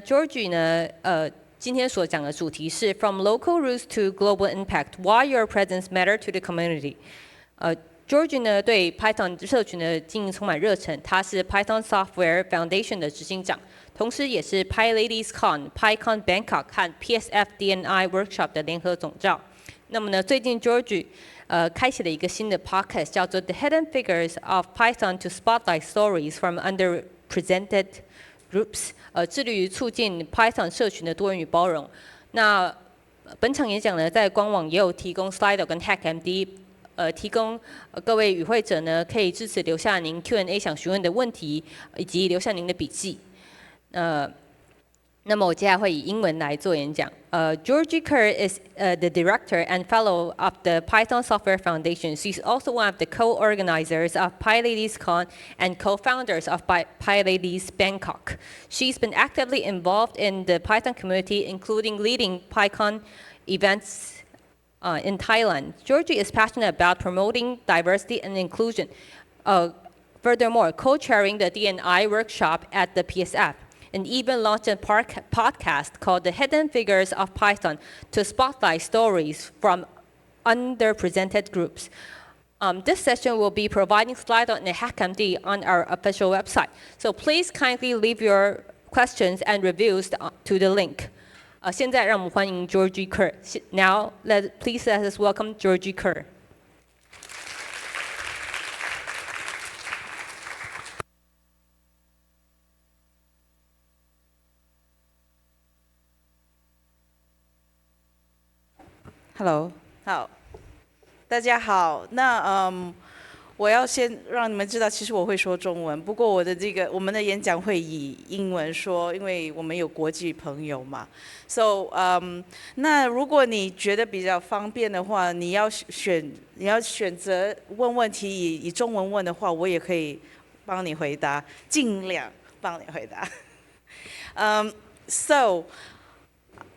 Georgie 呢，今天所讲的主题是 From Local Roots to Global Impact: Why Your Presence Matter to the Community。Georgie 呢对 Python 社群的经营充满热忱，他是 Python Software Foundation 的执行长，同时也是 PyLadiesCon、PyCon Bangkok 和 PSF DNI Workshop 的联合总召。那么呢，最近 Georgie 开启了一个新的 podcast， 叫做 The Hidden Figures of Python to Spotlight Stories from Underrepresented Groups， 致力于促进 Python 社群的多元与包容。那本场演讲呢，在官网也有提供 Slido 跟 HackMD， 提供各位与会者呢可以支持留下您 Q&A 想询问的问题，以及留下您的笔记。那么我接下来会以英文来做演讲。Georgie Kerr is the director and fellow of the Python Software Foundation. She's also one of the co-organizers of PyLadiesCon and co-founders of PyLadies Bangkok. She's been actively involved in the Python community, including leading PyCon events in Thailand. Georgie is passionate about promoting diversity and inclusion. Furthermore, co-chairing the DNI workshop at the PSF. And even launched a podcast called The Hidden Figures of Python to spotlight stories from underrepresented groups. This session will be providing slides on the HackMD on our official website. So please kindly leave your questions and reviews to the link. 现在让我们欢迎 Georgie Kerr. Now, please let us welcome Georgie Kerr. Hello， 好，大家好。那我要先让你们知道，其实我会说中文，不过我们的演讲会以英文说，因为我们有国际朋友嘛。So，那如果你觉得比较方便的话，你要选择问问题以中文问的话，我也可以帮你回答，尽量帮你回答。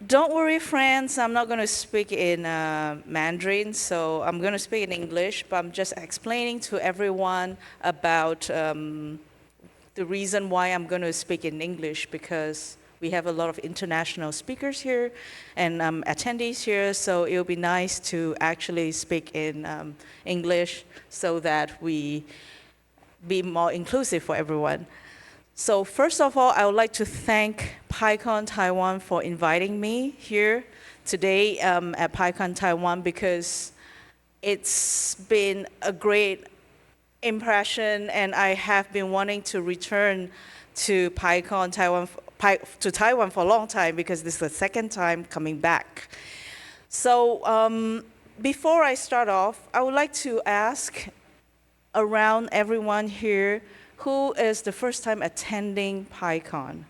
Don't worry, friends, I'm not going to speak in Mandarin, so I'm going to speak in English, but I'm just explaining to everyone about the reason why I'm going to speak in English, because we have a lot of international speakers here and attendees here, so it would be nice to actually speak in English so that we be more inclusive for everyone. So first of all, I would like to thank PyCon Taiwan for inviting me here today at PyCon Taiwan, because it's been a great impression, and I have been wanting to return to PyCon Taiwan, to Taiwan for a long time, because this is the second time coming back. So before I start off, I would like to ask around everyone here, who is the first time attending PyCon?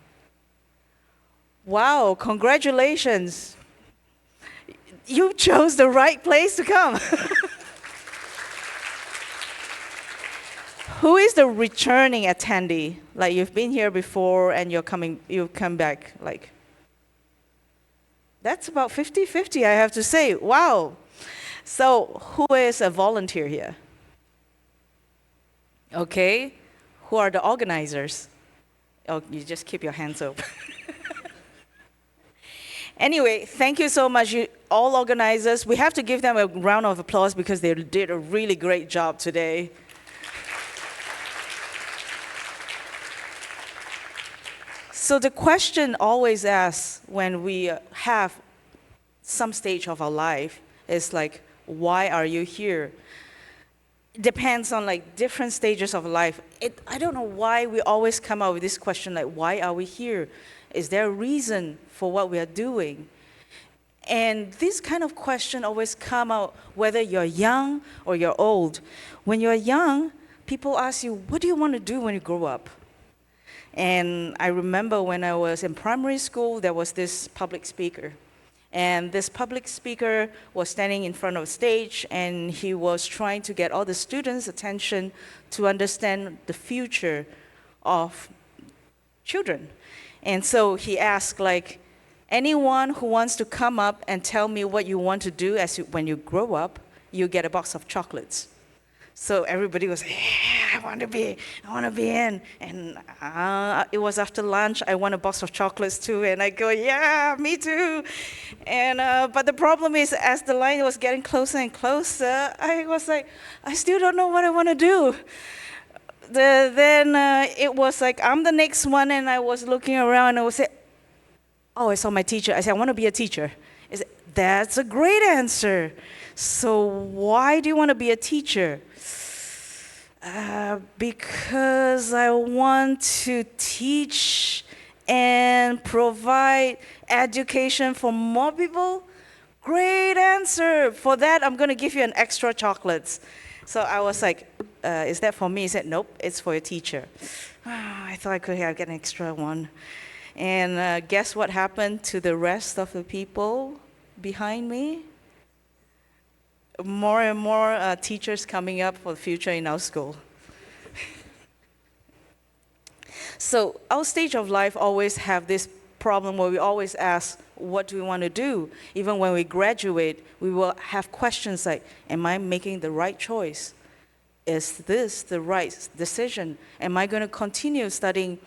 Wow, congratulations. You chose the right place to come. Who is the returning attendee? Like, you've been here before and you come back, like. That's about 50-50, I have to say. Wow. So who is a volunteer here? Okay. Who are the organizers? Oh, you just keep your hands up. Anyway, thank you so much, all organizers. We have to give them a round of applause because they did a really great job today. So the question always asked when we have some stage of our life is like, why are you here? Depends on like different stages of life. I don't know why we always come up with this question, like, why are we here? Is there a reason for what we are doing? And this kind of question always come out whether you're young or you're old. When you're young, people ask you, what do you want to do when you grow up? And I remember when I was in primary school, there was this public speaker. And this public speaker was standing in front of a stage, and he was trying to get all the students' attention to understand the future of children. And so he asked, like, anyone who wants to come up and tell me what you want to do when you grow up, you get a box of chocolates. So everybody was, yeah, I want to be in. And it was after lunch. I won a box of chocolates too, and I go, yeah, me too. And but the problem is, as the line was getting closer and closer, I was like, I still don't know what I want to do. Then it was like I'm the next one, and I was looking around, and I was say, oh, I saw my teacher. I said, I want to be a teacher. I said, that's a great answer. So why do you want to be a teacher? Because I want to teach and provide education for more people. Great answer. For that, I'm going to give you an extra chocolates. So I was like, is that for me? He said, nope, it's for your teacher. I thought I could get an extra one. And guess what happened to the rest of the people behind me? More and more teachers coming up for the future in our school. So our stage of life always have this problem where we always ask, what do we want to do? Even when we graduate, we will have questions like, am I making the right choice? Is this the right decision? Am I going to continue studying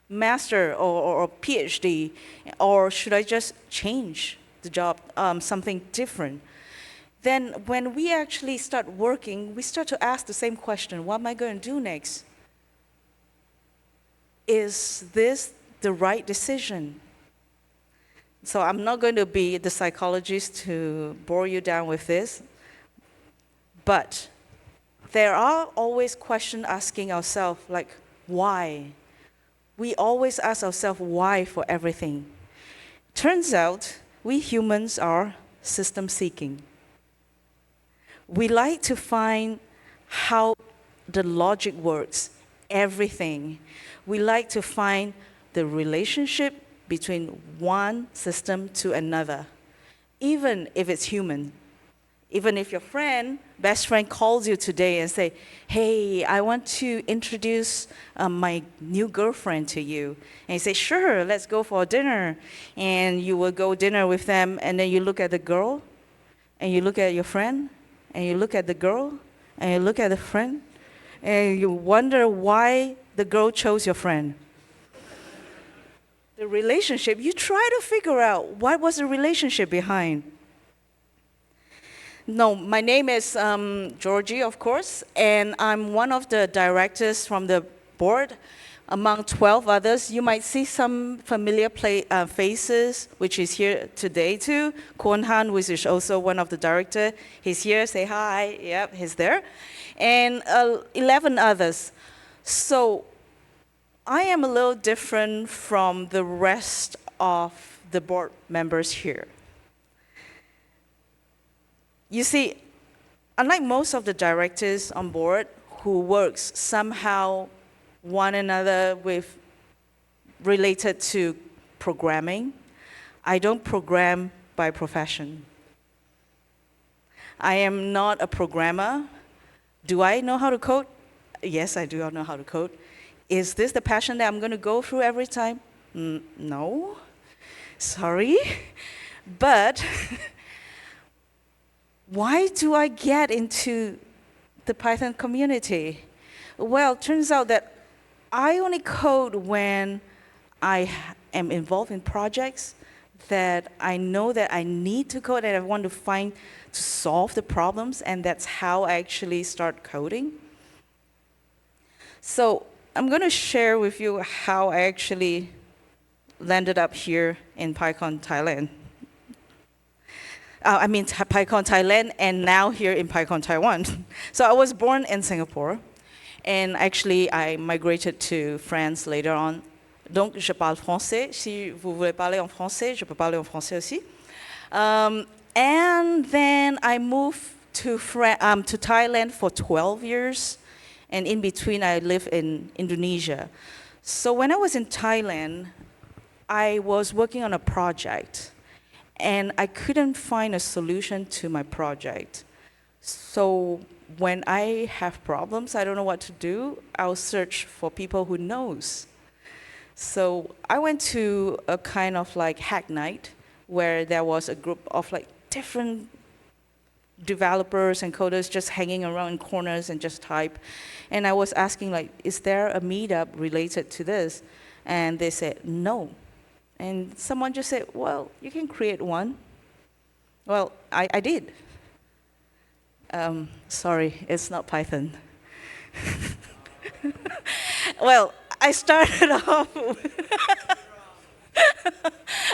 master or PhD? Or should I just change the job, something different? Then when we actually start working, we start to ask the same question, what am I going to do next? Is this the right decision? So I'm not going to be the psychologist to bore you down with this, but there are always questions asking ourselves, like, why? We always ask ourselves why for everything. Turns out, we humans are system seeking. We like to find how the logic works, everything. We like to find the relationship between one system to another, even if it's human. Even if your best friend calls you today and say, hey, I want to introduce my new girlfriend to you. And you say, sure, let's go for dinner. And you will go dinner with them, and then you look at the girl, and you look at your friend, and you look at the girl, and you look at the friend, and you wonder why the girl chose your friend. The relationship, you try to figure out what was the relationship behind. No, my name is Georgie, of course, and I'm one of the directors from the board. Among 12 others, you might see some familiar faces, which is here today too. Kwon Han, which is also one of the directors, he's here, say hi, yep, he's there. And 11 others. So I am a little different from the rest of the board members here. You see, unlike most of the directors on board who works somehow one another with related to programming, I don't program by profession. I am not a programmer. Do I know how to code? Yes, I do know how to code. Is this the passion that I'm going to go through every time? No. Sorry. But why do I get into the Python community? Well, it turns out that I only code when I am involved in projects that I know that I need to code and I want to solve the problems, and that's how I actually start coding. So I'm going to share with you how I actually landed up here in PyCon, Thailand. PyCon Thailand, and now here in PyCon Taiwan. So I was born in Singapore, and actually I migrated to France later on. Donc je parle français. Si vous voulez parler en français, je peux parler en français aussi. And then I moved to Thailand for 12 years, and in between I lived in Indonesia. So when I was in Thailand, I was working on a project, and I couldn't find a solution to my project. So when I have problems, I don't know what to do, I'll search for people who knows. So I went to a kind of like hack night where there was a group of like different developers and coders just hanging around in corners and just type. And I was asking, like, is there a meetup related to this? And they said, no. And someone just said, well, you can create one. Well, I did. Sorry, it's not Python. Well, I started off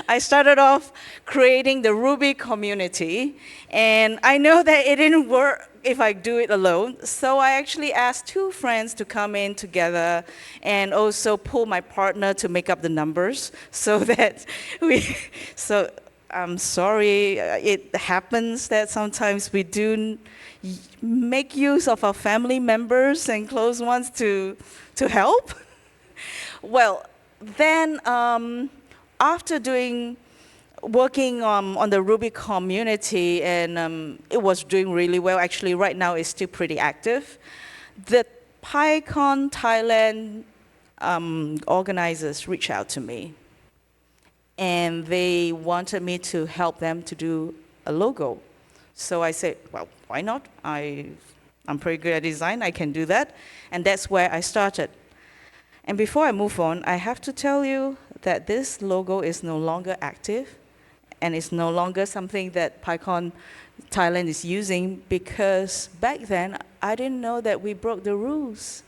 I started off creating the Ruby community, and I know that it didn't work if I do it alone, so I actually asked 2 friends to come in together and also pull my partner to make up the numbers so that so I'm sorry, it happens that sometimes we do make use of our family members and close ones to help. Well, then after working on the Ruby community, and it was doing really well. Actually, right now it's still pretty active. The PyCon Thailand organizers reached out to me, and they wanted me to help them to do a logo. So I said, well, why not? I'm pretty good at design, I can do that. And that's where I started. And before I move on, I have to tell you that this logo is no longer active, and it's no longer something that PyCon Thailand is using, because back then, I didn't know that we broke the rules.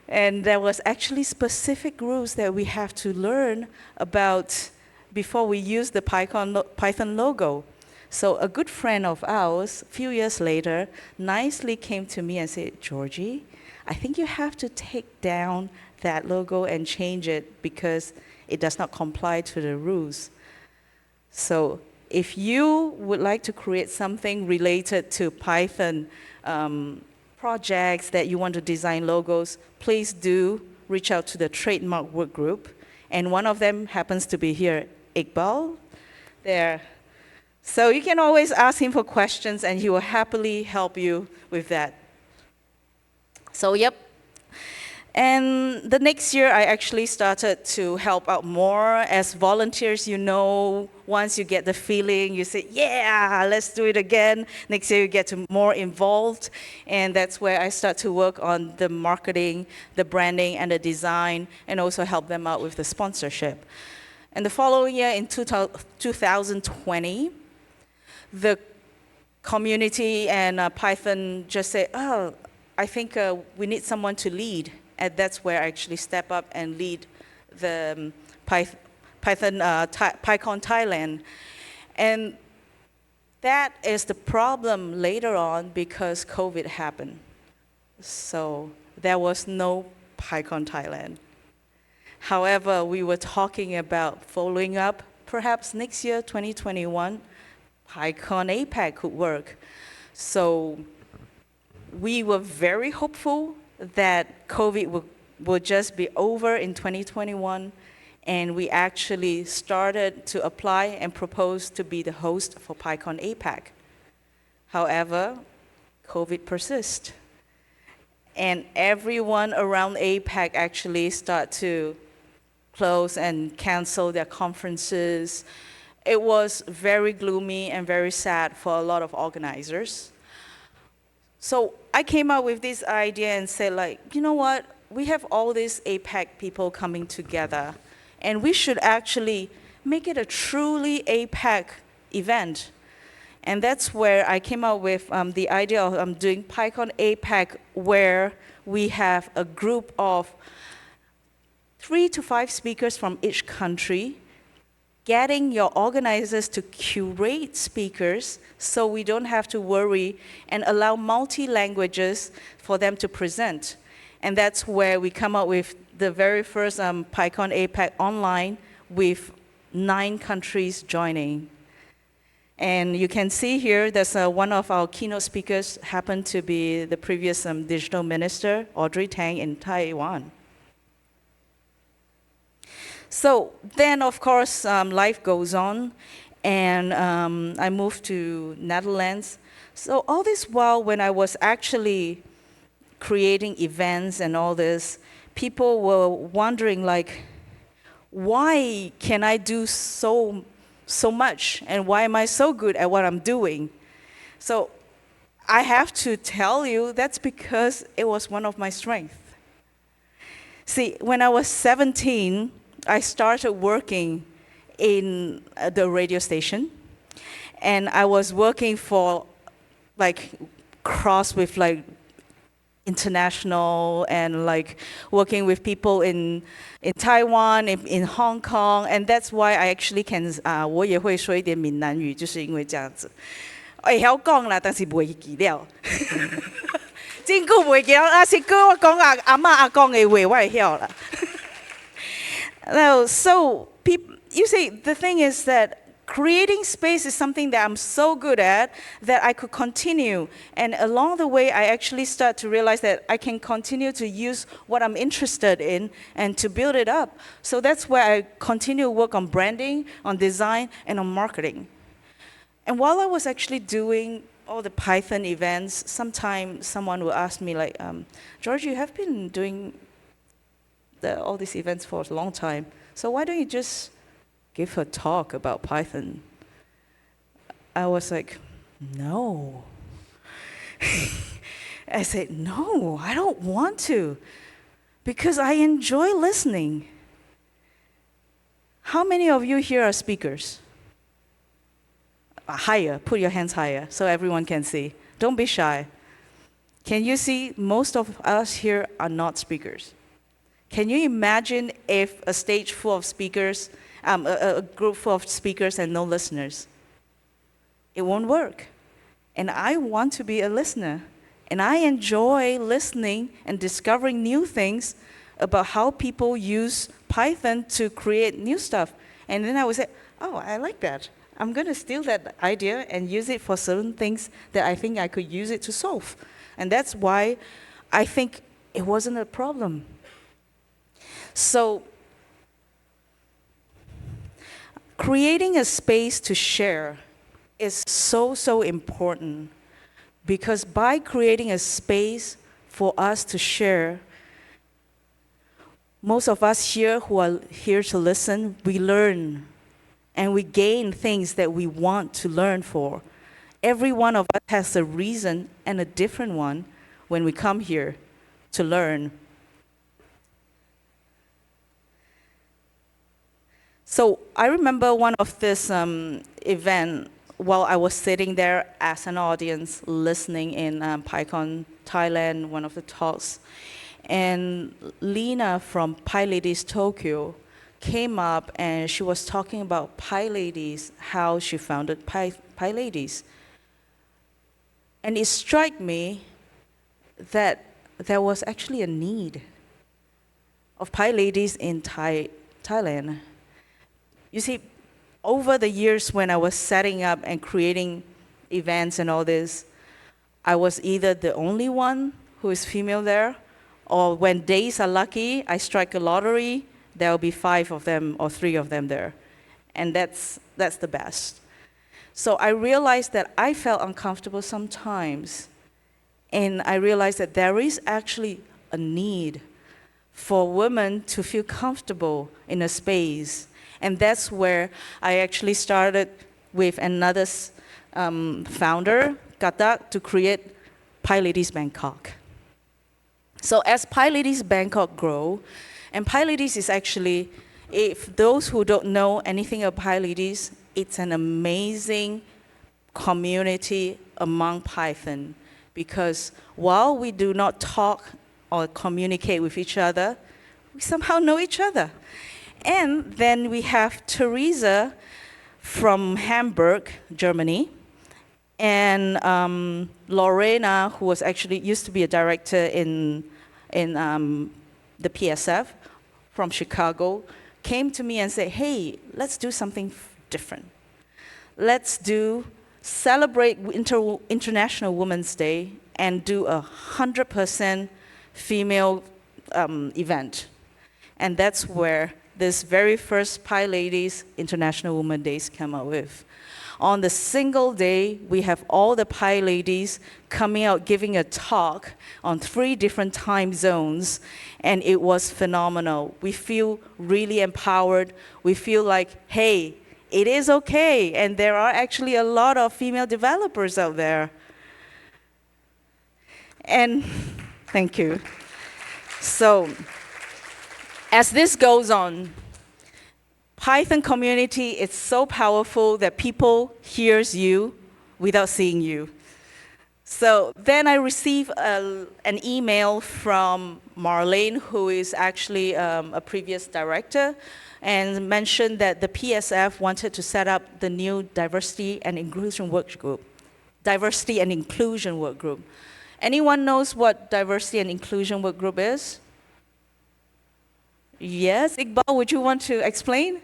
And there was actually specific rules that we have to learn about before we use the Python logo. So a good friend of ours, a few years later, nicely came to me and said, Georgie, I think you have to take down that logo and change it because it does not comply to the rules. So if you would like to create something related to Python projects that you want to design logos, please do reach out to the trademark work group. And one of them happens to be here, Iqbal, there. So you can always ask him for questions, and he will happily help you with that. So, yep. And the next year, I actually started to help out more. As volunteers, you know, once you get the feeling, you say, yeah, let's do it again. Next year, you get to more involved. And that's where I start to work on the marketing, the branding, and the design, and also help them out with the sponsorship. And the following year, in 2020, the community and Python just say, oh, I think we need someone to lead. And that's where I actually step up and lead the PyCon Thailand. And that is the problem later on because COVID happened. So there was no PyCon Thailand. However, we were talking about following up, perhaps next year, 2021, PyCon APAC could work. So we were very hopeful that COVID would just be over in 2021, and we actually started to apply and propose to be the host for PyCon APAC. However, COVID persists, and everyone around APAC actually start to close and cancel their conferences. It was very gloomy and very sad for a lot of organizers. So I came up with this idea and said, like, you know what? We have all these APAC people coming together, and we should actually make it a truly APAC event. And that's where I came up with the idea of doing PyCon APAC, where we have a group of 3 to 5 speakers from each country, getting your organizers to curate speakers so we don't have to worry, and allow multi-languages for them to present. And that's where we come up with the very first PyCon APAC online with 9 countries joining. And you can see here, there's one of our keynote speakers happened to be the previous digital minister, Audrey Tang in Taiwan. So then, of course, life goes on, and I moved to Netherlands. So all this while, when I was actually creating events and all this, people were wondering, like, why can I do so much, and why am I so good at what I'm doing? So I have to tell you that's because it was one of my strengths. See, when I was 17, I started working in the radio station, and I was working for like cross with like international and like working with people in Taiwan, in Hong Kong, and that's why I actually can 我也会说一点闽南语，就是因为这样子。我会晓讲啦，但是不会记了。真久不会记了，啊是叫我讲阿嬷阿公的话，我会晓啦。No, so you see, the thing is that creating space is something that I'm so good at that I could continue. And along the way, I actually start to realize that I can continue to use what I'm interested in and to build it up. So that's where I continue to work on branding, on design, and on marketing. And while I was actually doing all the Python events, sometimes someone will ask me like, George, you have been doing all these events for a long time. So why don't you just give a talk about Python? I was like, no. I said, no, I don't want to, because I enjoy listening. How many of you here are speakers? Higher, put your hands higher so everyone can see. Don't be shy. Can you see most of us here are not speakers? Can you imagine if a stage full of speakers, a group full of speakers and no listeners? It won't work. And I want to be a listener. And I enjoy listening and discovering new things about how people use Python to create new stuff. And then I would say, oh, I like that. I'm going to steal that idea and use it for certain things that I think I could use it to solve. And that's why I think it wasn't a problem. So creating a space to share is so important, because by creating a space for us to share, most of us here who are here to listen, we learn and we gain things that we want to learn for. Every one of us has a reason and a different one when we come here to learn. So I remember one of this event while I was sitting there as an audience listening in PyCon Thailand, one of the talks. And Lena from PyLadies Tokyo came up and she was talking about PyLadies, how she founded PyLadies. And it struck me that there was actually a need of PyLadies in Thailand. You see, over the years when I was setting up and creating events and all this, I was either the only one who is female there, or when days are lucky, I strike a lottery, there will be 5 of them or 3 of them there. And that's the best. So I realized that I felt uncomfortable sometimes. And I realized that there is actually a need for women to feel comfortable in a space. And that's where I actually started with another founder, Katak, to create PyLadies Bangkok. So as PyLadies Bangkok grow, and PyLadies is actually, if those who don't know anything about PyLadies, it's an amazing community among Python. Because while we do not talk or communicate with each other, we somehow know each other. And then we have Teresa from Hamburg, Germany, and Lorena, who was actually used to be a director in the PSF from Chicago, came to me and said, hey, let's do something different. Let's celebrate International Women's Day and do 100% female event. And that's where this very first PyLadies International Women's Days came out with. On the single day, we have all the PyLadies coming out giving a talk on 3 different time zones, and it was phenomenal. We feel really empowered. We feel like, hey, it is okay, and there are actually a lot of female developers out there. And thank you. So, as this goes on, Python community is so powerful that people hears you without seeing you. So then I received an email from Marlene, who is actually a previous director, and mentioned that the PSF wanted to set up the new diversity and inclusion work group. Diversity and inclusion work group. Anyone knows what diversity and inclusion work group is? Yes, Iqbal, would you want to explain?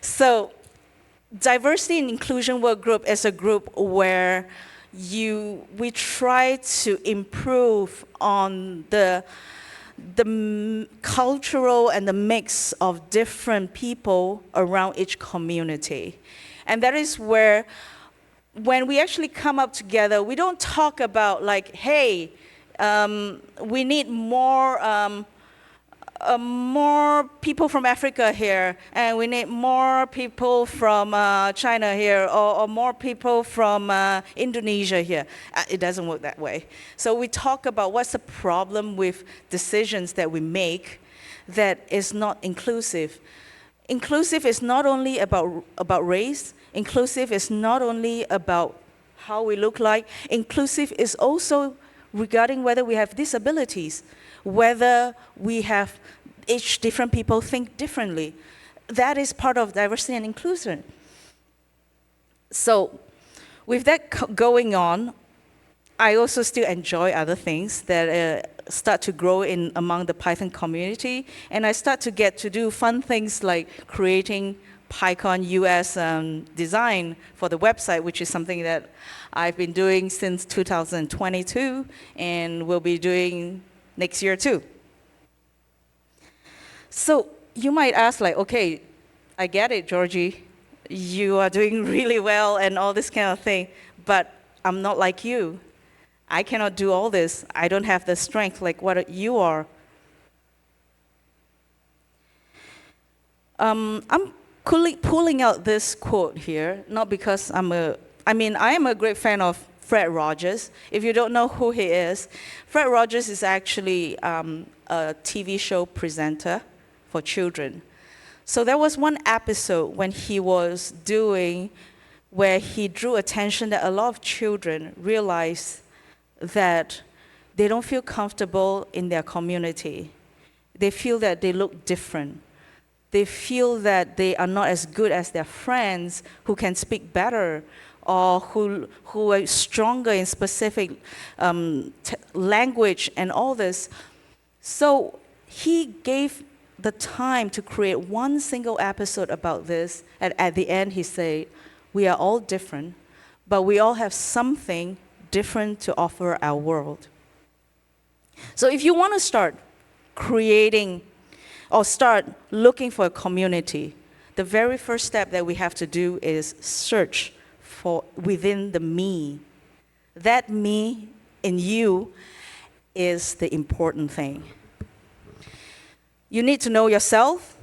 So, diversity and inclusion work group is a group where we try to improve on the cultural and the mix of different people around each community. And that is where, when we actually come up together, we don't talk about like, hey, we need more people from Africa here, and we need more people from China here, or more people from Indonesia here. It doesn't work that way. So we talk about what's the problem with decisions that we make that is not inclusive. Inclusive is not only about race. Inclusive is not only about how we look like. Inclusive is also regarding whether we have disabilities, whether we have each different people think differently. That is part of diversity and inclusion. So with that going on, I also still enjoy other things that start to grow among the Python community, and I start to get to do fun things like creating PyCon US design for the website, which is something that I've been doing since 2022 and will be doing next year too. So you might ask, like, okay, I get it, Georgie. You are doing really well and all this kind of thing, but I'm not like you. I cannot do all this. I don't have the strength like what you are. I'm pulling out this quote here, not because I am a great fan of Fred Rogers. If you don't know who he is, Fred Rogers is actually a TV show presenter for children. So there was one episode when he was doing, where he drew attention that a lot of children realize that they don't feel comfortable in their community. They feel that they look different. They feel that they are not as good as their friends who can speak better, or who are stronger in specific language and all this. So he gave the time to create one single episode about this, and at the end he said, we are all different, but we all have something different to offer our world. So if you want to start creating or start looking for a community, the very first step that we have to do is search for within the me. That me in you is the important thing. You need to know yourself.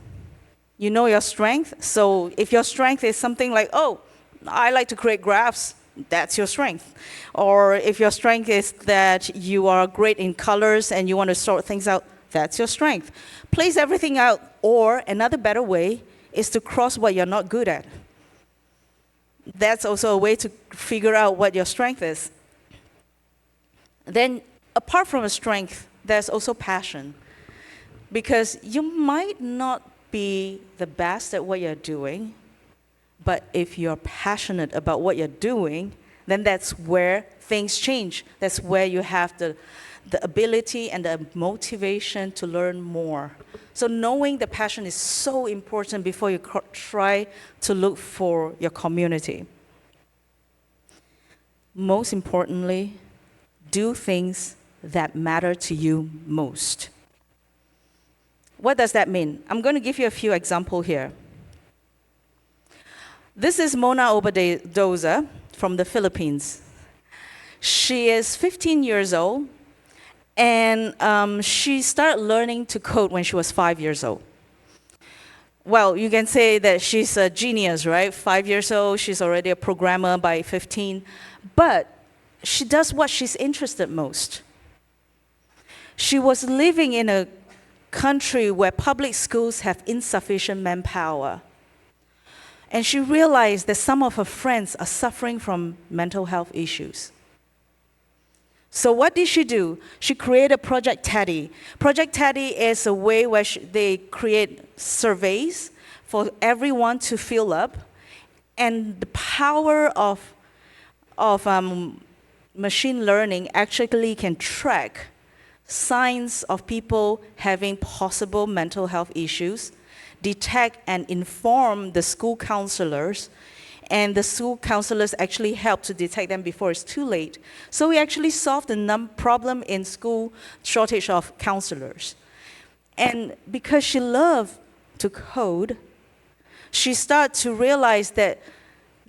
You know your strength. So if your strength is something like, oh, I like to create graphs, that's your strength. Or if your strength is that you are great in colors and you want to sort things out, that's your strength. Place everything out, or another better way is to cross what you're not good at. That's also a way to figure out what your strength is. Then, apart from a strength, there's also passion. Because you might not be the best at what you're doing, but if you're passionate about what you're doing, then that's where things change. That's where you have the ability and the motivation to learn more. So knowing the passion is so important before you try to look for your community. Most importantly, do things that matter to you most. What does that mean? I'm going to give you a few examples here. This is Mona Obadoza from the Philippines. She is 15 years old, And she started learning to code when she was 5 years old. Well, you can say that she's a genius, right? 5 years old, she's already a programmer by 15. But she does what she's interested most. She was living in a country where public schools have insufficient manpower. And she realized that some of her friends are suffering from mental health issues. So what did she do? She created Project Teddy. Project Teddy is a way where they create surveys for everyone to fill up. And the power of machine learning actually can track signs of people having possible mental health issues, detect and inform the school counselors, and the school counselors actually help to detect them before it's too late. So we actually solved the problem in school shortage of counselors. And because she loved to code, she started to realize that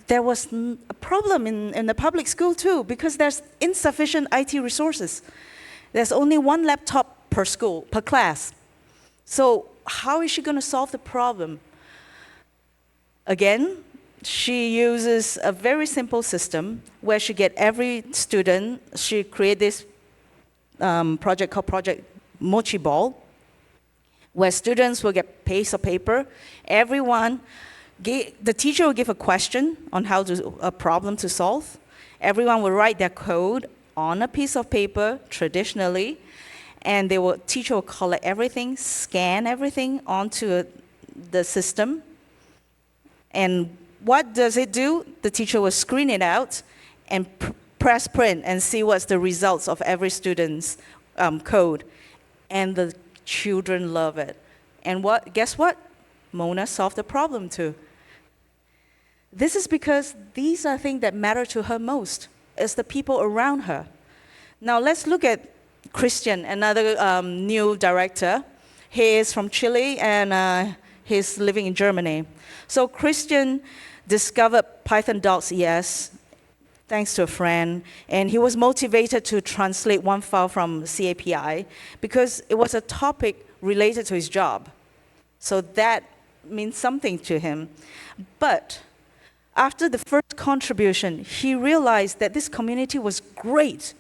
there was a problem in the public school too, because there's insufficient IT resources. There's only one laptop per school, per class. So how is she going to solve the problem? Again, she uses a very simple system where she get every student, she create this project called Project Mochi Ball, where students will get piece of paper. Everyone, the teacher will give a question on a problem to solve. Everyone will write their code on a piece of paper, traditionally, and teacher will collect everything, scan everything onto the system. And what does it do? The teacher will screen it out and press print and see what's the results of every student's code. And the children love it. And guess what? Mona solved the problem too. This is because these are things that matter to her most. It's the people around her. Now let's look at Christian, another new director. He is from Chile and he's living in Germany. So Christian discovered Python.es thanks to a friend, and he was motivated to translate one file from CAPI because it was a topic related to his job. So that means something to him. But after the first contribution, he realized that this community was great.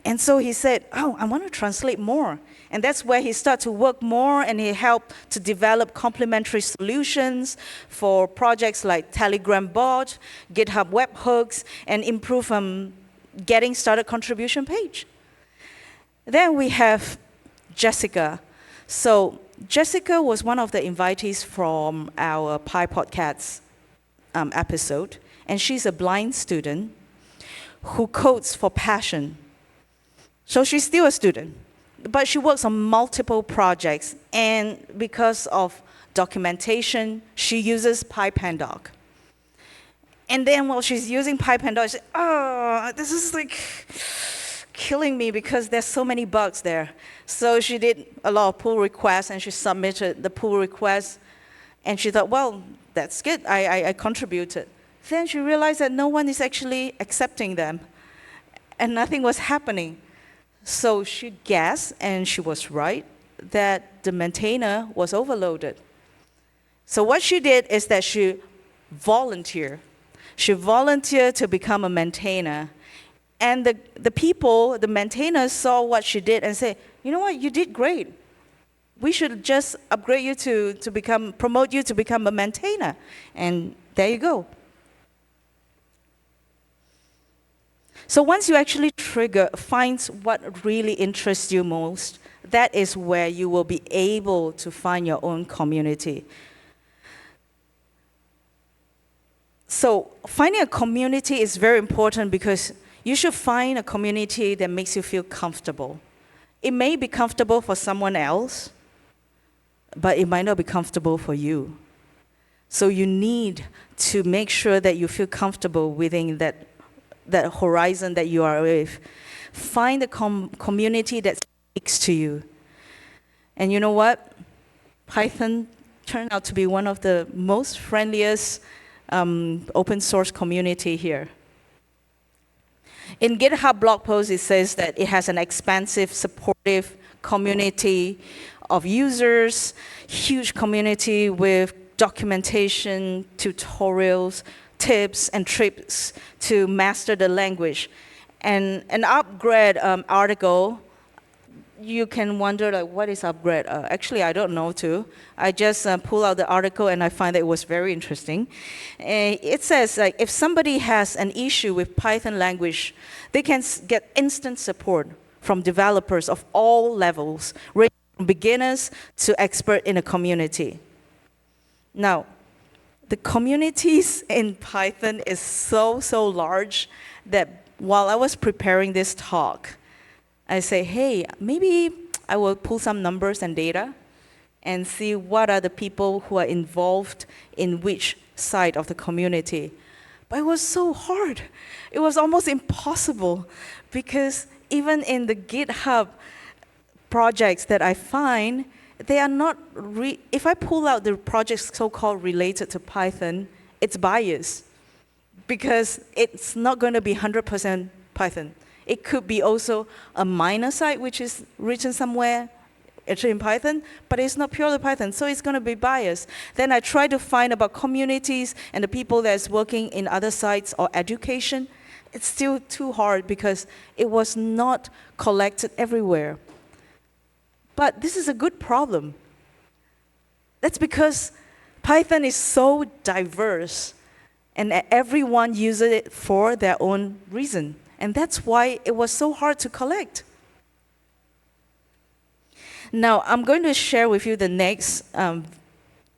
And so he said, oh, I want to translate more. And that's where he started to work more, and he helped to develop complementary solutions for projects like Telegram bot, GitHub webhooks, and improve getting started contribution page. Then we have Jessica. So Jessica was one of the invitees from our Pi Podcasts episode, and she's a blind student who codes for passion. So she's still a student, but she works on multiple projects, and because of documentation, she uses PyPandoc. And then while she's using PyPandoc, she said, oh, this is like killing me because there's so many bugs there. So she did a lot of pull requests, and she submitted the pull requests, and she thought, well, that's good, I contributed. Then she realized that no one is actually accepting them, and nothing was happening. So she guessed, and she was right, that the maintainer was overloaded. So what she did is that she volunteered. She volunteered to become a maintainer. And the people, the maintainers, saw what she did and said, you know what, you did great. We should just upgrade you promote you to become a maintainer. And there you go. So once you actually find what really interests you most, that is where you will be able to find your own community. So finding a community is very important because you should find a community that makes you feel comfortable. It may be comfortable for someone else, but it might not be comfortable for you. So you need to make sure that you feel comfortable within that horizon that you are with. Find a community that speaks to you. And you know what? Python turned out to be one of the most friendliest open source community here. In GitHub blog post, it says that it has an expansive, supportive community of users, huge community with documentation, tutorials, tips, and tricks to master the language. And an upgrade article, you can wonder, like, what is upgrade? Actually, I don't know too. I just pull out the article and I find that it was very interesting. It says, like, if somebody has an issue with Python language, they can get instant support from developers of all levels, ranging from beginners to expert in a community. Now, the communities in Python is so large that while I was preparing this talk, I say, hey, maybe I will pull some numbers and data and see what are the people who are involved in which side of the community. But it was so hard. It was almost impossible because even in the GitHub projects that I find, they are not, if I pull out the projects so-called related to Python, it's biased because it's not going to be 100% Python. It could be also a minor site which is written somewhere actually in Python, but it's not purely Python, so it's going to be biased. Then I try to find about communities and the people that's working in other sites or education. It's still too hard because it was not collected everywhere. But this is a good problem. That's because Python is so diverse and everyone uses it for their own reason. And that's why it was so hard to collect. Now, I'm going to share with you the next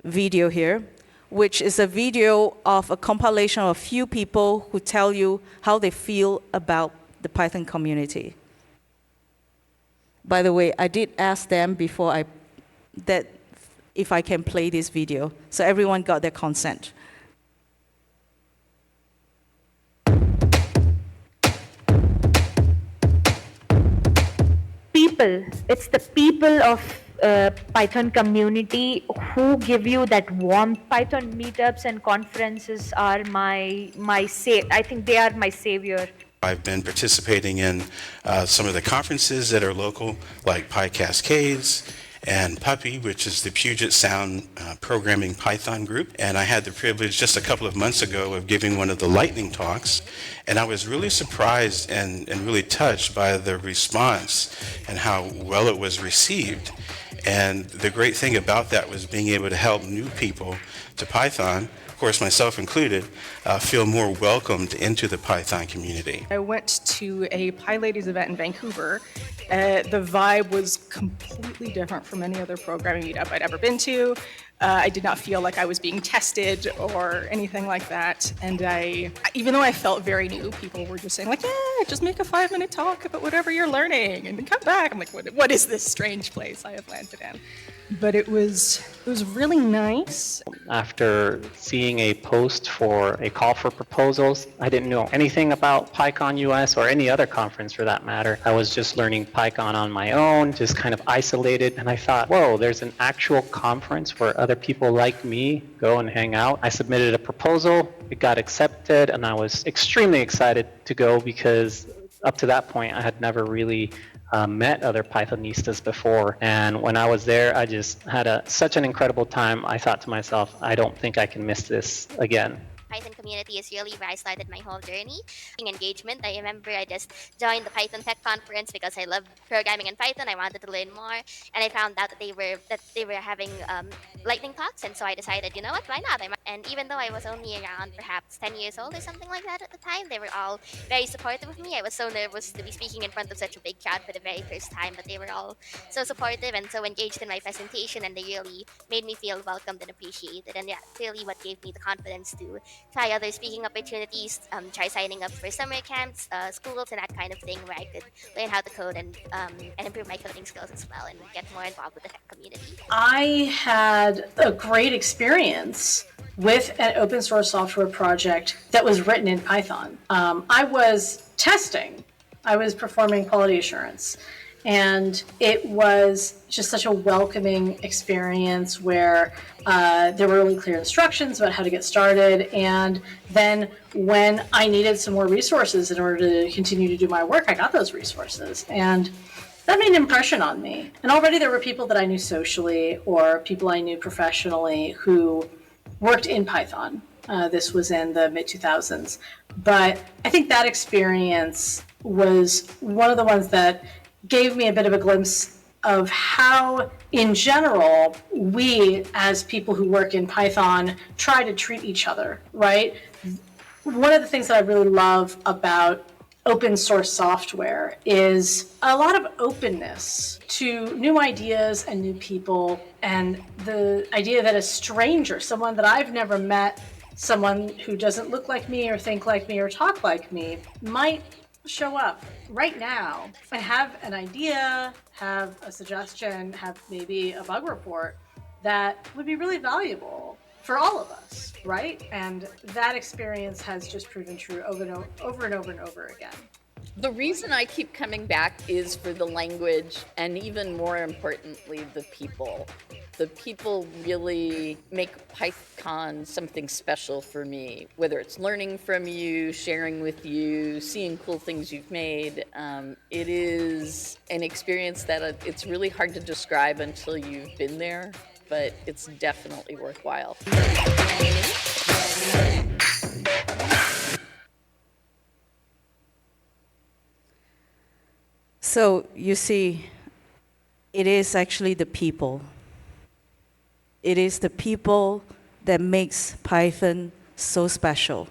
video here, which is a video of a compilation of a few people who tell you how they feel about the Python community. By the way, I did ask them before that if I can play this video, so everyone got their consent. People. It's the people of Python community who give you that warmth. Python meetups and conferences are I think they are my savior. I've been participating in some of the conferences that are local, like Pi Cascades and Puppy, which is the Puget Sound programming Python group. And I had the privilege just a couple of months ago of giving one of the lightning talks. And I was really surprised and really touched by the response and how well it was received. And the great thing about that was being able to help new people to Python, of course myself included, feel more welcomed into the Python community. I went to a PyLadies event in Vancouver. The vibe was completely different from any other programming meetup I'd ever been to. I did not feel like I was being tested or anything like that. And even though I felt very new, people were just saying like, yeah, just make a 5-minute talk about whatever you're learning and come back. I'm like, what is this strange place I have landed in? But it was really nice. After seeing a post for a call for proposals, I didn't know anything about PyCon US or any other conference for that matter. I was just learning PyCon on my own, just kind of isolated. And I thought, whoa, there's an actual conference where other people like me go and hang out. I submitted a proposal, it got accepted, and I was extremely excited to go because up to that point I had never really met other Pythonistas before, and when I was there, I just had such an incredible time. I thought to myself, I don't think I can miss this again. Python community is really where I started my whole journey. Engagement, I remember I just joined the Python Tech Conference because I love programming in Python. I wanted to learn more, and I found out that they were having lightning talks, and so I decided, you know what, why not? And even though I was only around perhaps 10 years old or something like that at the time, they were all very supportive of me. I was so nervous to be speaking in front of such a big crowd for the very first time, but they were all so supportive and so engaged in my presentation, and they really made me feel welcomed and appreciated. And yeah, really what gave me the confidence to try other speaking opportunities, try signing up for summer camps, schools, and that kind of thing, where I could learn how to code and improve my coding skills as well and get more involved with the tech community. I had a great experience with an open source software project that was written in Python. I was testing. I was performing quality assurance. And it was just such a welcoming experience where there were really clear instructions about how to get started. And then when I needed some more resources in order to continue to do my work, I got those resources. And that made an impression on me. And already there were people that I knew socially or people I knew professionally who worked in Python. This was in the mid-2000s. But I think that experience was one of the ones that gave me a bit of a glimpse of how, in general, we as people who work in Python try to treat each other, right? One of the things that I really love about open source software is a lot of openness to new ideas and new people, and the idea that a stranger, someone that I've never met, someone who doesn't look like me or think like me or talk like me, might show up right now and have an idea, have a suggestion, have maybe a bug report that would be really valuable for all of us, right? And that experience has just proven true over and over again. The reason I keep coming back is for the language and even more importantly, the people. The people really make PyCon something special for me, whether it's learning from you, sharing with you, seeing cool things you've made. It is an experience that it's really hard to describe until you've been there, but it's definitely worthwhile. So you see, it is actually the people. It is the people that makes Python so special.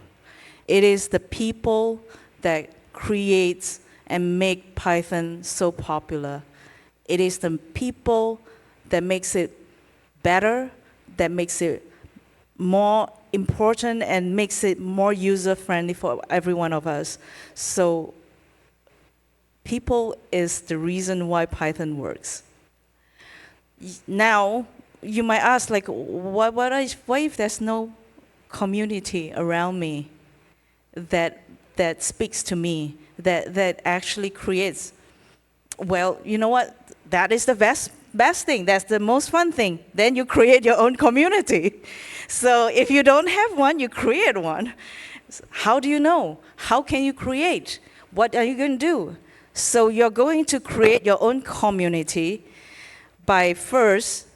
It is the people that creates and make Python so popular. It is the people that makes it better, that makes it more important and makes it more user-friendly for every one of us. So people is the reason why Python works. Now, you might ask, like, what if there's no community around me that speaks to me, that actually creates? Well, you know what? That is the best thing. That's the most fun thing. Then you create your own community. So if you don't have one, you create one. How do you know? How can you create? What are you going to do? So you're going to create your own community by first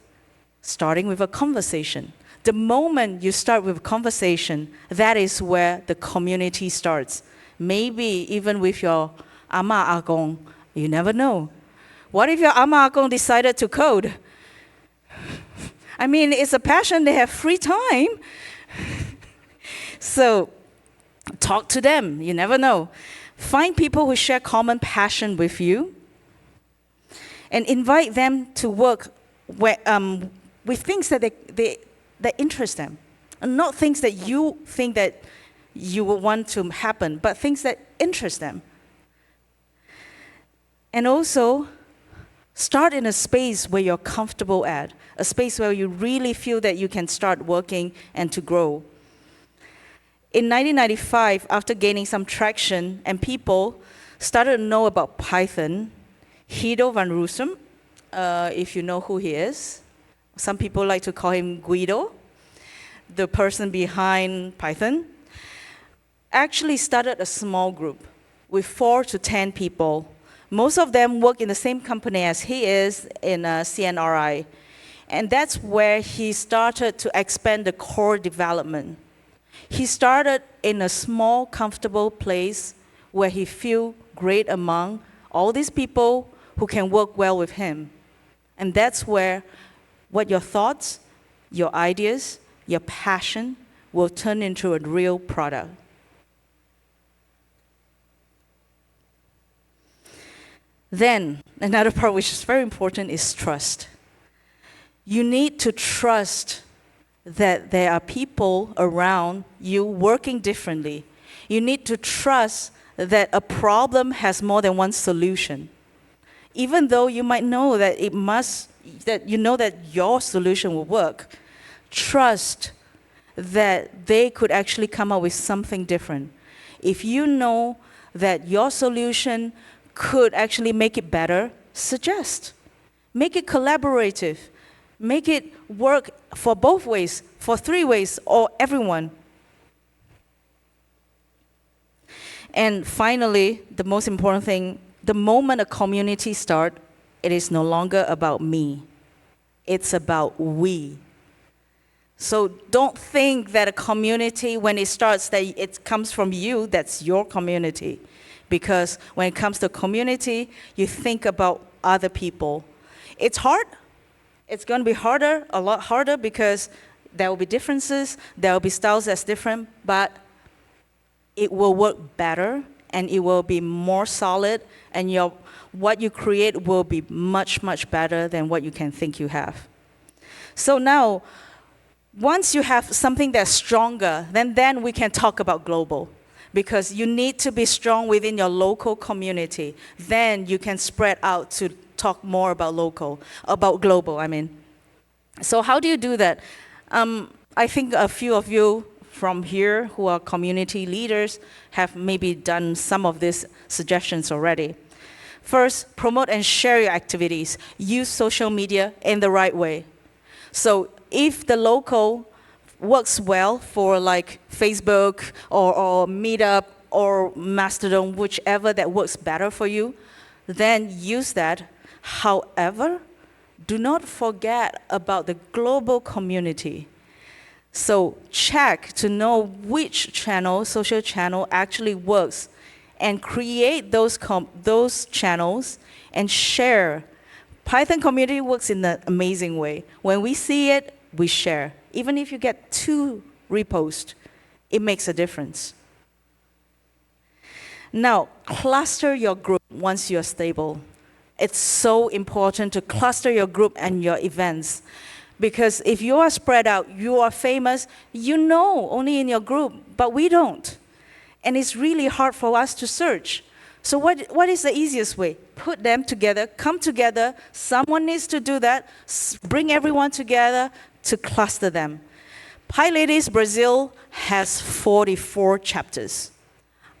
starting with a conversation. The moment you start with a conversation, that is where the community starts. Maybe even with your ama agong, you never know. What if your ama agong decided to code? I mean, it's a passion, they have free time. So talk to them, you never know. Find people who share common passion with you and invite them to work with things that that interest them. And not things that you think that you would want to happen, but things that interest them. And also, start in a space where you're comfortable at, a space where you really feel that you can start working and to grow. In 1995, after gaining some traction and people started to know about Python, Guido van Rossum, if you know who he is, some people like to call him Guido, the person behind Python, actually started a small group with 4 to 10 people. Most of them work in the same company as he is in CNRI. And that's where he started to expand the core development. He started in a small, comfortable place where he feels great among all these people who can work well with him. And that's where what your thoughts, your ideas, your passion will turn into a real product. Then, another part which is very important is trust. You need to trust that there are people around you working differently. You need to trust that a problem has more than one solution. Even though you might know that that your solution will work, trust that they could actually come up with something different. If you know that your solution could actually make it better, suggest. Make it collaborative. Make it work for both ways, for 3 ways, or everyone. And finally, the most important thing, the moment a community starts, it is no longer about me. It's about we. So don't think that a community, when it starts, that it comes from you, that's your community. Because when it comes to community, you think about other people. It's hard. It's going to be harder, a lot harder, because there will be differences, there will be styles that's different, but it will work better, and it will be more solid, and what you create will be much, much better than what you can think you have. So now, once you have something that's stronger, then we can talk about global. Because you need to be strong within your local community. Then you can spread out to talk more about global, I mean. So how do you do that? I think a few of you from here who are community leaders have maybe done some of these suggestions already. First, promote and share your activities. Use social media in the right way. So if the local works well for like Facebook or Meetup or Mastodon, whichever that works better for you, then use that. However, do not forget about the global community. So check to know which channel, social channel, actually works, and create those channels and share. Python community works in an amazing way. When we see it, we share. Even if you get 2 reposts, it makes a difference. Now, cluster your group once you're stable. It's so important to cluster your group and your events. Because if you are spread out, you are famous, you know only in your group, but we don't. And it's really hard for us to search. So what is the easiest way? Put them together, come together, someone needs to do that, bring everyone together to cluster them. PyLadies Brazil has 44 chapters.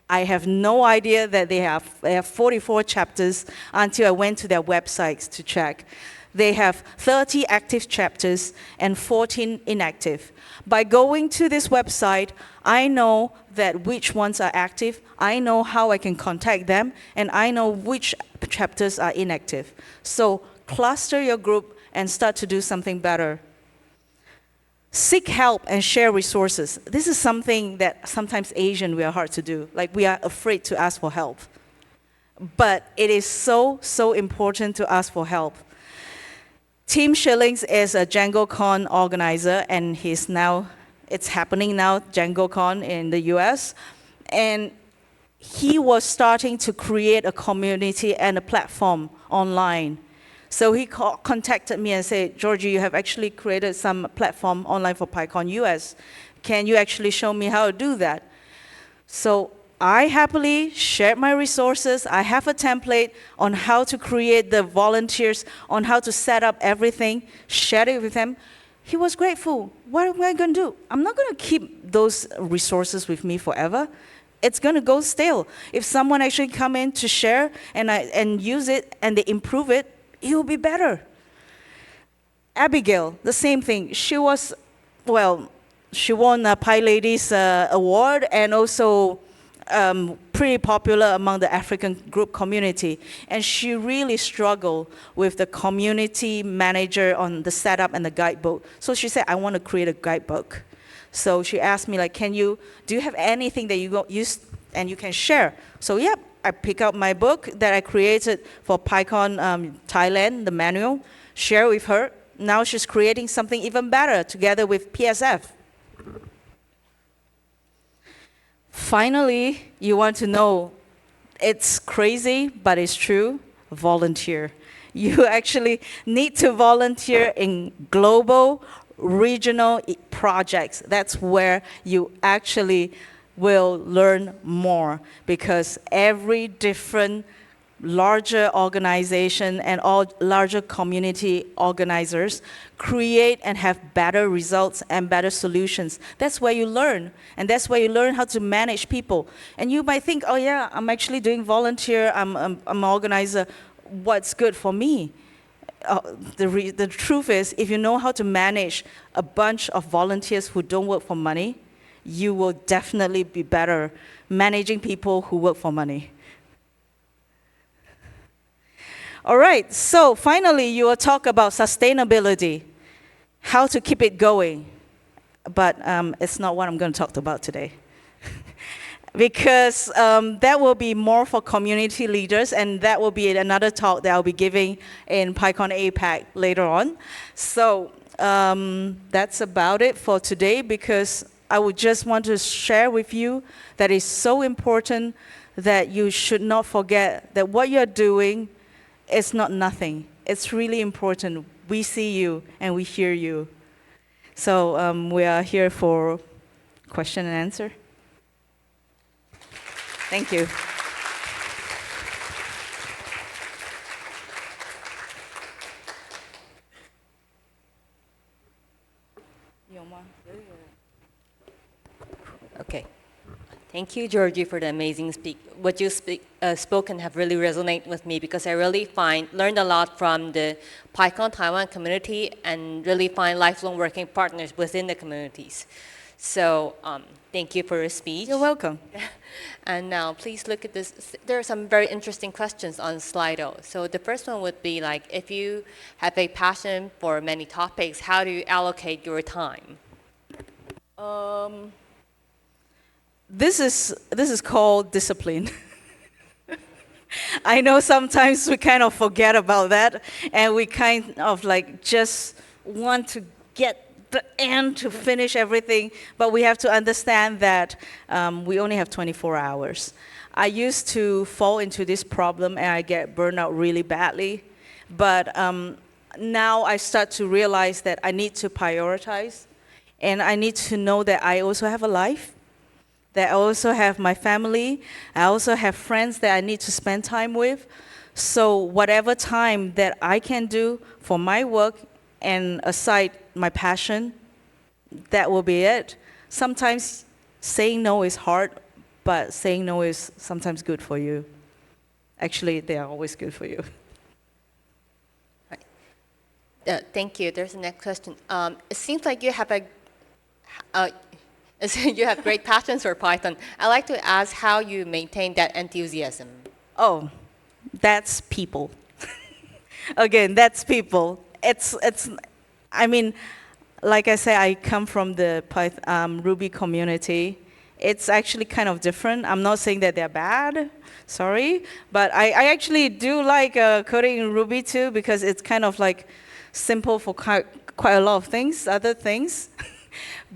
I have no idea that they have 44 chapters until I went to their websites to check. They have 30 active chapters and 14 inactive. By going to this website, I know that which ones are active, I know how I can contact them, and I know which chapters are inactive. So cluster your group and start to do something better. Seek help and share resources. This is something that sometimes Asian we are hard to do. Like we are afraid to ask for help. But it is so, so important to ask for help. Tim Schillings is a DjangoCon organizer, and it's happening now, DjangoCon in the US. And he was starting to create a community and a platform online. So he contacted me and said, Georgie, you have actually created some platform online for PyCon US. Can you actually show me how to do that? So I happily shared my resources. I have a template on how to create the volunteers, on how to set up everything, shared it with him. He was grateful. What am I going to do? I'm not going to keep those resources with me forever. It's going to go stale. If someone actually come in to share and use it and they improve it, it will be better. Abigail, the same thing. She won a PyLadies award and also pretty popular among the African group community. And she really struggled with the community manager on the setup and the guidebook. So she said, I want to create a guidebook. So she asked me, like, do you have anything that you use and you can share? So yep, I pick up my book that I created for PyCon Thailand, the manual, share with her. Now she's creating something even better together with PSF. Finally, you want to know, it's crazy, but it's true, volunteer. You actually need to volunteer in global, regional projects. That's where you actually will learn more, because every different larger organization and all larger community organizers create and have better results and better solutions. That's where you learn, and that's where you learn how to manage people. And you might think, oh yeah, I'm actually doing volunteer, I'm an organizer. what's good for me. The truth is, if you know how to manage a bunch of volunteers who don't work for money, you will definitely be better managing people who work for money. All right, so finally, you will talk about sustainability, how to keep it going. But it's not what I'm going to talk about today. Because that will be more for community leaders, and that will be another talk that I'll be giving in PyCon APAC later on. So that's about it for today, because I would just want to share with you that it's so important that you should not forget that what you're doing is not nothing. It's really important. We see you and we hear you. So we are here for question and answer. Thank you. Okay. Thank you, Georgie, for the amazing speak. What you spoken have really resonated with me, because I really learned a lot from the PyCon Taiwan community and really find lifelong working partners within the communities. So thank you for your speech. You're welcome. And now please look at this. There are some very interesting questions on Slido. So the first one would be like, if you have a passion for many topics, how do you allocate your time? This is called discipline. I know sometimes we kind of forget about that, and we kind of like just want to get the end to finish everything, but we have to understand that we only have 24 hours. I used to fall into this problem, and I get burned out really badly, but now I start to realize that I need to prioritize, and I need to know that I also have a life, that I also have my family, I also have friends that I need to spend time with. So whatever time that I can do for my work and aside my passion, that will be it. Sometimes saying no is hard, but saying no is sometimes good for you. Actually, they are always good for you. Thank you. There's the next question. It seems like you have you have great passions for Python. I'd like to ask how you maintain that enthusiasm. Oh, that's people. Again, that's people. I mean, like I say, I come from the Ruby community. It's actually kind of different. I'm not saying that they're bad, sorry, but I actually do like coding in Ruby too, because it's kind of like simple for quite a lot of things, other things.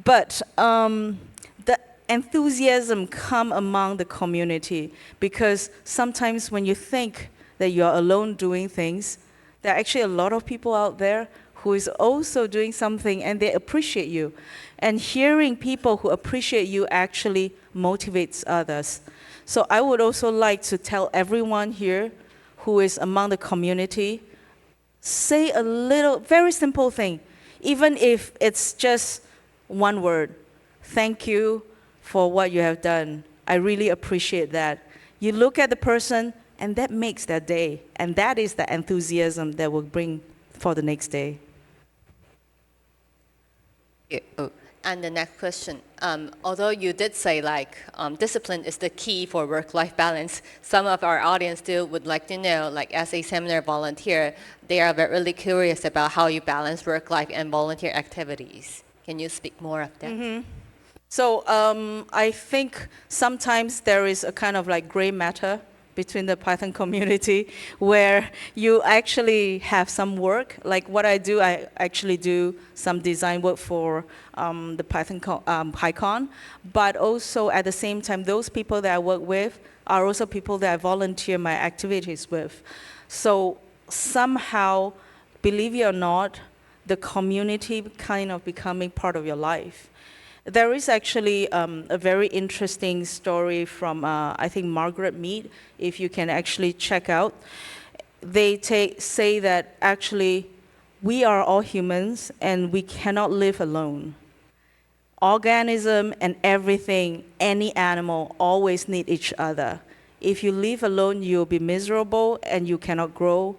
But the enthusiasm come among the community, because sometimes when you think that you're alone doing things, there are actually a lot of people out there who is also doing something, and they appreciate you. And hearing people who appreciate you actually motivates others. So I would also like to tell everyone here who is among the community, say a little, very simple thing, even if it's just one word. Thank you for what you have done. I really appreciate that. You look at the person, and that makes their day. And that is the enthusiasm that will bring for the next day. Yeah. Oh. And the next question, although you did say like discipline is the key for work-life balance, some of our audience still would like to know, like as a seminar volunteer, they are really curious about how you balance work-life and volunteer activities. Can you speak more of that? Mm-hmm. So I think sometimes there is a kind of like gray matter between the Python community, where you actually have some work. Like what I do, I actually do some design work for the PyCon, but also at the same time, those people that I work with are also people that I volunteer my activities with. So somehow, believe it or not, the community kind of becoming part of your life. There is actually a very interesting story from, I think, Margaret Mead, if you can actually check out. They say that actually we are all humans and we cannot live alone. Organism and everything, any animal, always need each other. If you live alone, you'll be miserable and you cannot grow.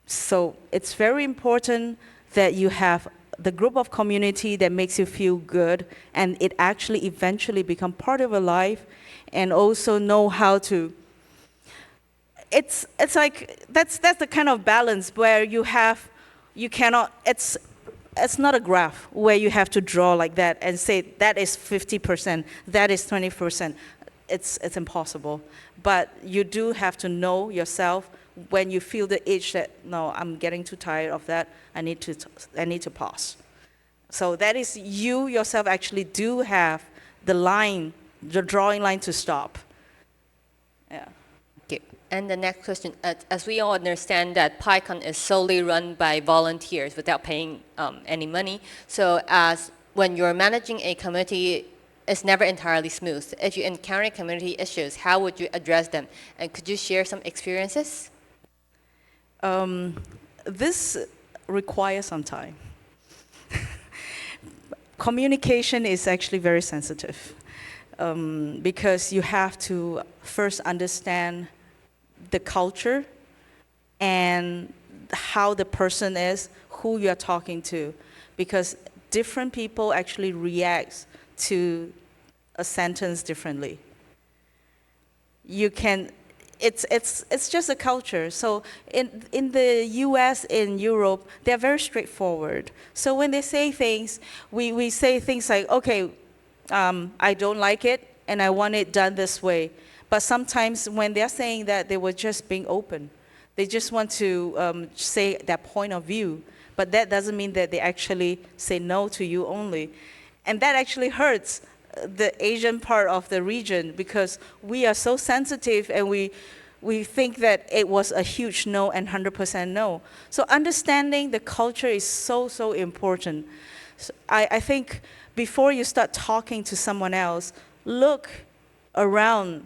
So it's very important that you have the group of community that makes you feel good, and it actually eventually become part of your life, and also know how to. It's like that's the kind of balance where you cannot. It's not a graph where you have to draw like that and say that is 50%, that is 20%. It's impossible. But you do have to know yourself when you feel the itch that, no, I'm getting too tired of that, I need to pause. So that is, you yourself actually do have the drawing line to stop. Yeah. Okay. And the next question, as we all understand that PyCon is solely run by volunteers without paying any money. So as when you're managing a community, it's never entirely smooth. If you encounter community issues, how would you address them? And could you share some experiences? This requires some time. Communication is actually very sensitive because you have to first understand the culture and how the person is, who you are talking to, because different people actually react to a sentence differently. It's just a culture. So in the US, in Europe, they're very straightforward. So when they say things, we say things like, okay, I don't like it and I want it done this way. But sometimes when they're saying that, they were just being open. They just want to say their point of view. But that doesn't mean that they actually say no to you only. And that actually hurts the Asian part of the region because we are so sensitive and we think that it was a huge no and 100% no. So understanding the culture is so important. So I think before you start talking to someone else, look around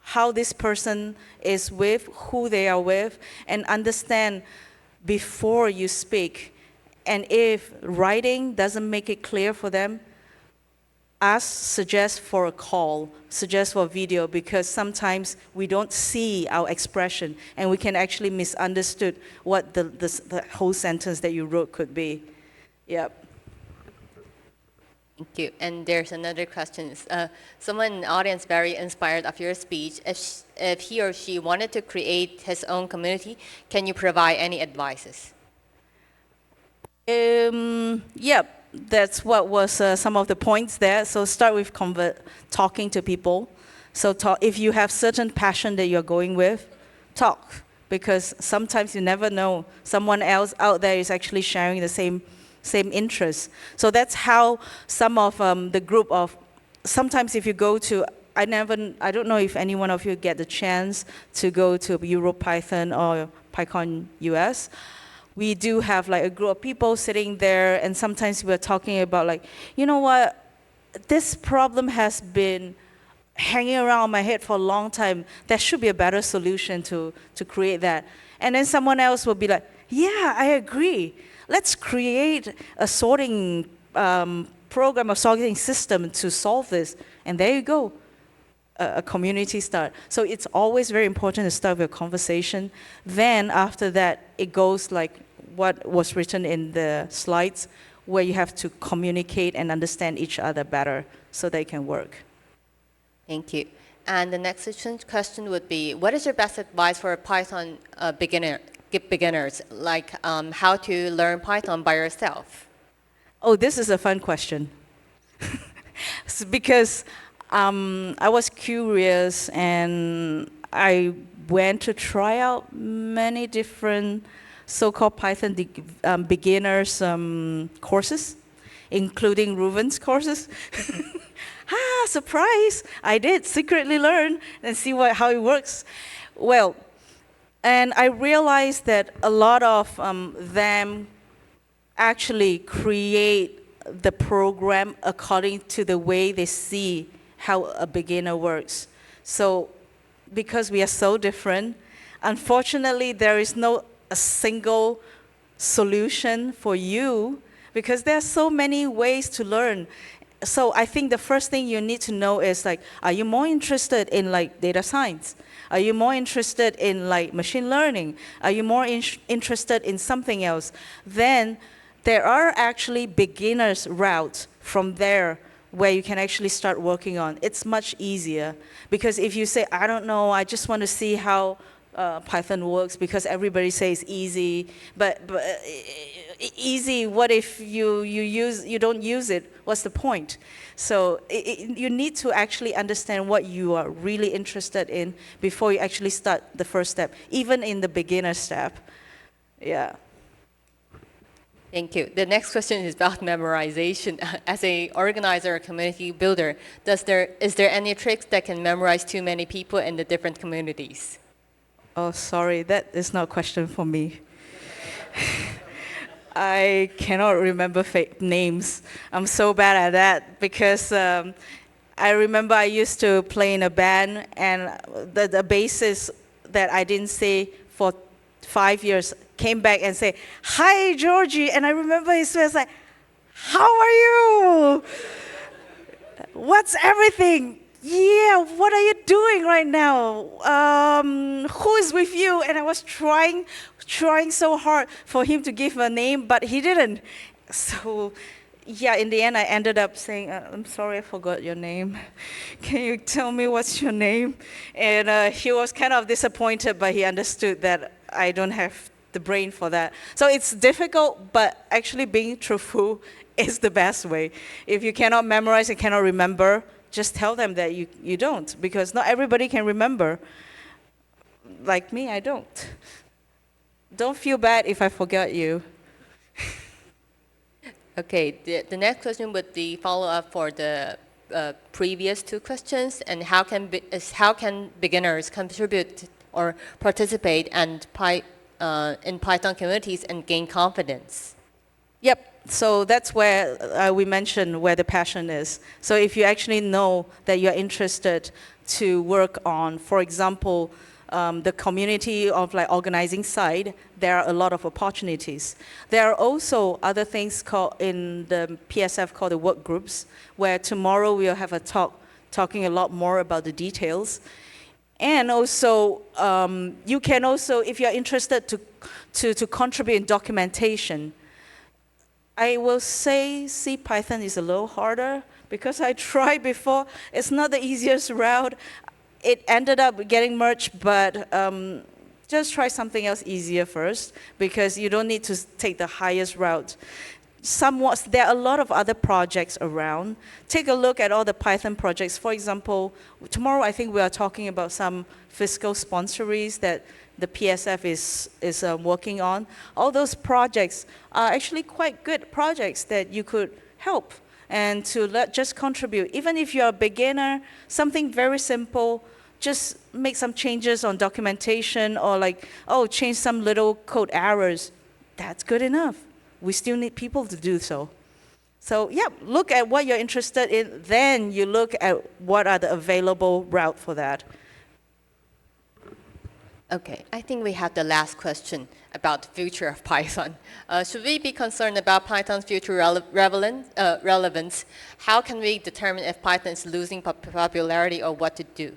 how this person is with, who they are with, and understand before you speak. And if writing doesn't make it clear for them, suggest for a call, suggest for a video, because sometimes we don't see our expression and we can actually misunderstood what the whole sentence that you wrote could be. Yep. Thank you. And there's another question. Someone in the audience very inspired of your speech. If he or she wanted to create his own community, can you provide any advices? Yep. That's what was some of the points there. So start with talking to people. So if you have certain passion that you're going with, talk. Because sometimes you never know. Someone else out there is actually sharing the same interests. So that's how some of the group of, sometimes if you go to, I don't know if any one of you get the chance to go to EuroPython or PyCon US. We do have like a group of people sitting there, and sometimes we're talking about like, you know what, this problem has been hanging around my head for a long time. There should be a better solution to create that. And then someone else will be like, yeah, I agree. Let's create a sorting program, a sorting system to solve this. And there you go, a community start. So it's always very important to start with a conversation. Then after that, it goes like what was written in the slides, where you have to communicate and understand each other better so they can work. Thank you. And the next question would be, what is your best advice for Python beginners, like how to learn Python by yourself? Oh, this is a fun question. Because I was curious and I went to try out many different so-called Python beginners courses, including Reuven's courses. Surprise! I did secretly learn and see how it works. Well, and I realized that a lot of them actually create the program according to the way they see how a beginner works. So because we are so different, unfortunately, there is no a single solution for you, because there are so many ways to learn. so I think the first thing you need to know is like, are you more interested in like data science? Are you more interested in like machine learning? Are you more interested in something else? Then there are actually beginners routes from there where you can actually start working on. It's much easier because if you say, I don't know, I just want to see how Python works because everybody says easy, but easy, what if you don't use it? What's the point? So you need to actually understand what you are really interested in before you actually start the first step, even in the beginner step. Yeah. Thank you. The next question is about memorization. As a organizer or community builder, is there any tricks that can memorize too many people in the different communities? Oh, sorry, that is not a question for me. I cannot remember names. I'm so bad at that because I remember I used to play in a band, and the bassist that I didn't say for 5 years came back and say, "Hi, Georgie," and I remember his face like, "How are you? What's everything? Yeah, what are you doing right now? Who is with you?" And I was trying so hard for him to give a name, but he didn't. So, yeah, in the end, I ended up saying, "I'm sorry, I forgot your name. Can you tell me what's your name?" And he was kind of disappointed, but he understood that I don't have the brain for that. So it's difficult, but actually being truthful is the best way. If you cannot memorize and cannot remember, just tell them that you don't, because not everybody can remember. Like me, I don't. Don't feel bad if I forgot you. Okay, the next question would be follow-up for the previous two questions, and how can beginners contribute or participate and in Python communities and gain confidence? Yep. So that's where we mentioned where the passion is. So if you actually know that you're interested to work on, for example, the community of like organizing side, there are a lot of opportunities. There are also other things called in the PSF called the work groups, where tomorrow we'll have a talk talking a lot more about the details. And also, you can also, if you're interested to contribute in documentation, I will say C Python is a little harder because I tried before. It's not the easiest route. It ended up getting merged, but just try something else easier first because you don't need to take the highest route. There are a lot of other projects around. Take a look at all the Python projects. For example, tomorrow I think we are talking about some fiscal sponsories that the PSF is working on. All those projects are actually quite good projects that you could help and to just contribute. Even if you're a beginner, something very simple, just make some changes on documentation or like, change some little code errors. That's good enough. We still need people to do so. So yeah, look at what you're interested in, then you look at what are the available route for that. Okay, I think we have the last question about the future of Python. Should we be concerned about Python's future relevance? How can we determine if Python is losing popularity or what to do?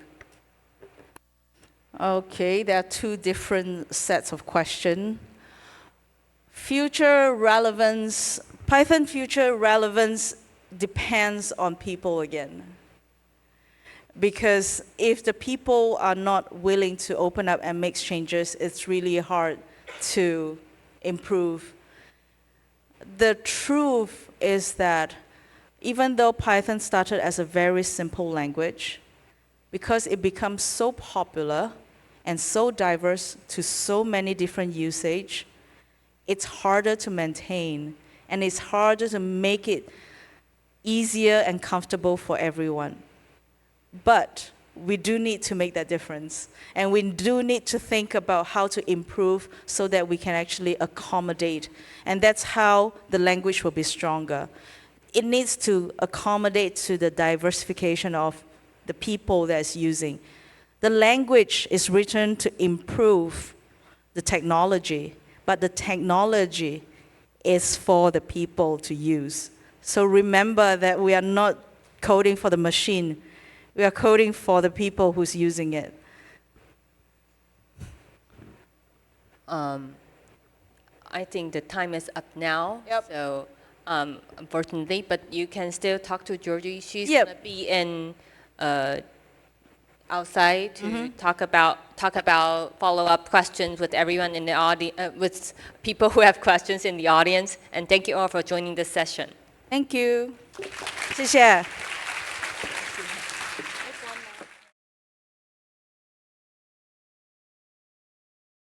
Okay, there are two different sets of questions. Future relevance, Python future relevance depends on people again. Because if the people are not willing to open up and make changes, it's really hard to improve. The truth is that even though Python started as a very simple language, because it becomes so popular and so diverse to so many different usage, it's harder to maintain, and it's harder to make it easier and comfortable for everyone. But we do need to make that difference, and we do need to think about how to improve so that we can actually accommodate, and that's how the language will be stronger. It needs to accommodate to the diversification of the people that's using. The language is written to improve the technology, but the technology is for the people to use. So remember that we are not coding for the machine. We are coding for the people who's using it. I think the time is up now. Yep. So unfortunately, but you can still talk to Georgie. She's Yep. gonna be in outside to talk about follow-up questions with everyone in the audience, with people who have questions in the audience. And thank you all for joining this session. Thank you. 谢谢。